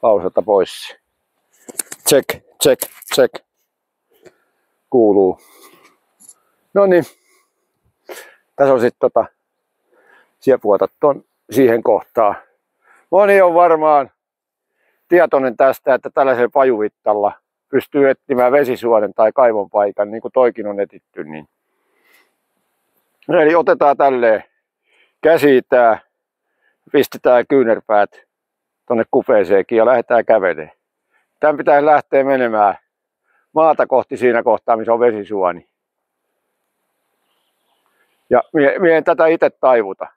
Pausata pois. Check, check, check. Kuuluu. No niin. Tässä on sitten siepuotat siihen kohtaan. Moni on varmaan tietoinen tästä, että tällaisella pajuvittalla pystyy etsimään vesisuonen tai kaivon paikan, niin kuin toikin on etitty. Niin. Eli otetaan tälleen käsi tää, pistetään kyynärpäät tonne kupeeseenkin ja lähdetään kävelemään. Tän pitäisi lähteä menemään maata kohti siinä kohtaa, missä on vesisuoni. Ja mie en tätä itse taivuta.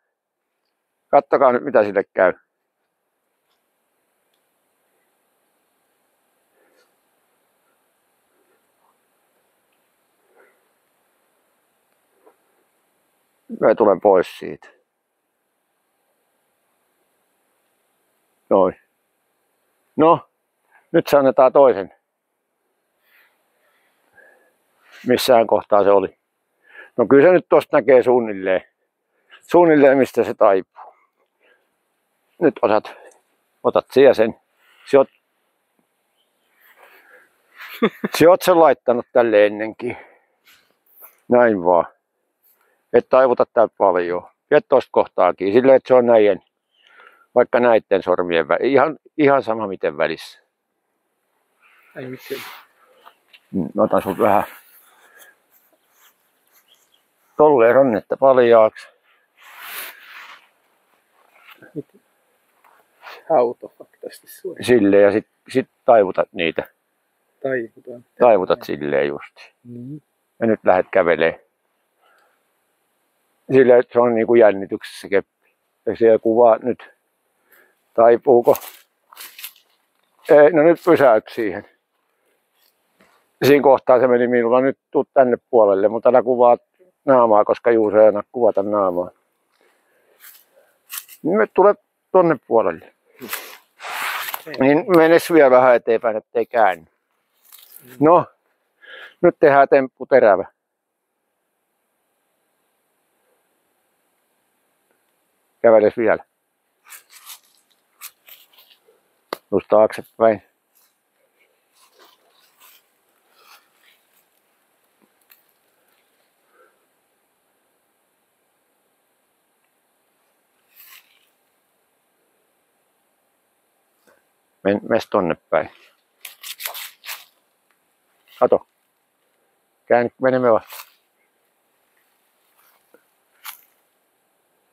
Kattokaa nyt mitä sille käy. Mä tulen pois siitä. Noin. No, nyt se annetaan toisen. Missään kohtaa se oli. No kyllä se nyt tosta näkee suunnilleen mistä se taipuu. Nyt otat siellä sen. Sä oot sen laittanut tälle ennenkin. Näin vaan. Et taivuta täällä paljon. Ja tosta kohtaakin. Silleen, että se on näiden, vaikka näiden sormien välissä. Ihan sama miten välissä. Ei mitään. Otan sun vähän tolleen rannetta paljaaksi. Autofaktasti suoraan. Silleen ja sit taivutat niitä. Taivutaan. Taivutat silleen justi. Niin. Ja nyt lähdet kävelee. Silleen, että se on niinku jännityksessä keppi. Ja siellä kuvaa nyt. Taipuuko? Ei, no nyt pysäyt siihen. Siinä kohtaa se meni minulla. Nyt tuu tänne puolelle, mutta älä kuvaa naamaa, koska Juuso ei aina kuvata naamaa. Nyt tule tonne puolelle. Niin menes vielä vähän eteenpäin, ettei käänny. No, nyt tehdään temppu terävä. Käveles vielä. Just taaksepäin. Mes tonne päin. Kato. Menemme vasta.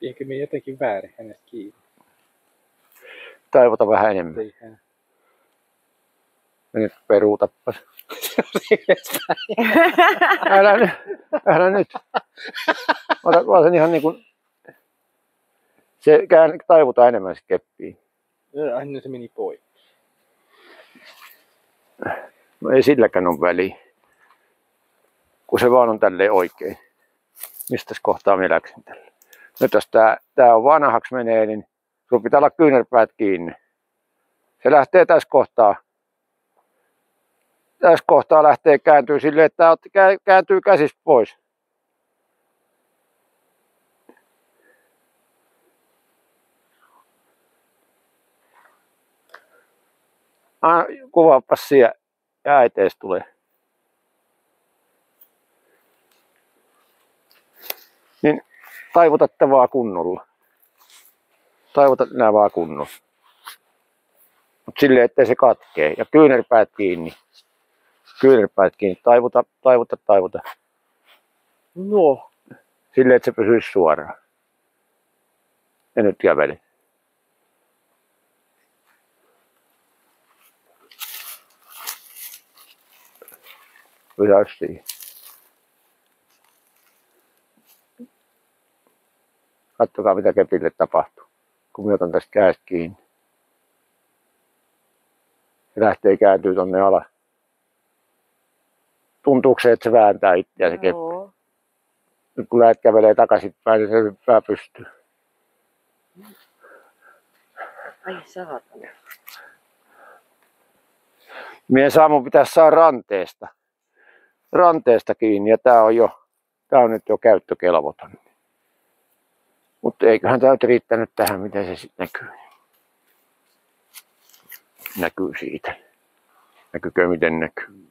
Ehkä me jotenkin väärin hänestä kiinni. Taivuta vähän enemmän. Eihän. Nyt peruutappas. Älä nyt. Ota vaan sen ihan niin kuin se taivuta enemmän se keppiin. Aina se meni pois. No ei silläkään ole väliä. Kun se vaan on tälleen oikein. Mistäs kohtaa minä läksin tälle? Nyt jos tää on vanhaksi menee, niin sun pitää olla kyynärpäät kiinni. Se lähtee tässä kohtaa. Tässä kohtaa lähtee kääntyy silleen, että tää kääntyy käsistä pois. Kuvaapas siellä ja äitees tulee. Niin taivutatte vaan kunnolla. Taivutat nää vaan kunnolla. Mut silleen, ettei se katkee. Ja kyynärpäät kiinni. Kyynärpäät kiinni. Taivuta. No. Silleen, että se pysyisi suoraan. Ja nyt käveli. Pysäys siihen. Katsokaa mitä kepille tapahtuu, kun minä otan tästä kädestä kiinni. Se lähtee kääntyy tonne alas. Tuntuuko se, että se vääntää itseään se keppi? Joo. Nyt kun lähdet kävelee takaisinpäin, niin se hyppää pystyyn. Ai saatana. Mie Samu pitäisi saada ranteesta. ranteesta kiinni ja tää on nyt jo käyttökelvoton. Mutta eiköhän tää nyt riittänyt tähän, miten se sitten näkyy. Näkyy siitä. Näkyykö miten näkyy?